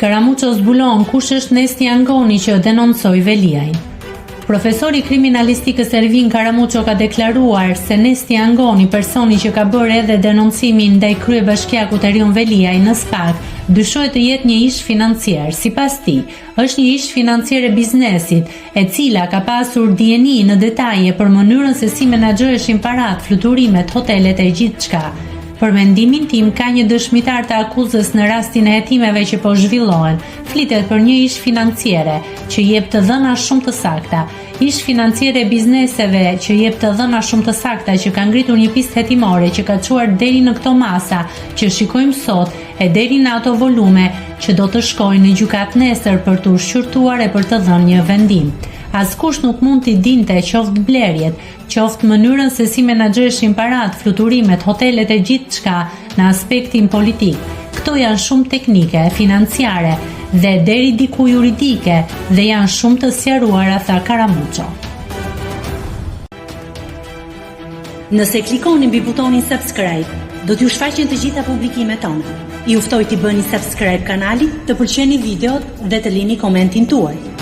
Karamuço zbulon kush është Nesti Angoni që denoncoi Veliajin. Profesori kriminalistikës Ervin Karamuço ka deklaruar se Nesti Angoni, personi që ka bërë edhe denoncimin ndaj kryebashkiakut Erion Veliaj në SPAK, dyshohet të jetë një ish financier. Sipas tij, është një ish financier e biznesit, e cila ka pasur dieni në detaje për mënyrën se si menaxhoheshin paratë, fluturimet, hotelet e gjithçka. Për mendimin tim, ka një dëshmitar të akuzës në rastin e hetimeve që po zhvillohen. Flitet për një ish financiere që jep të dhëna shumë të sakta, ish financiere e bizneseve që jep të dhëna shumë të sakta, që ka ngritur një pistë hetimore që ka çuar deri në këto masa që shikojmë sot e deri në ato volume që do të shkojnë në gjykat nesër për të ushqyrtuar e për të dhënë një vendim. Askush nuk mund t'i dinte qoftë blerjet, qoftë mënyrën se si menaxhoheshin paratë, fluturimet, hotelet e gjithçka në aspektin politik. Këto janë shumë teknike, financiare dhe deri diku juridike dhe janë shumë të sqaruara, tha Karamuço. Nëse klikoni mbi butonin subscribe, do t'ju shfaqen të gjitha publikimet tona. Ju ftoj t'i bëni subscribe kanalit, të pëlqeni videot dhe të lini komentin tuaj.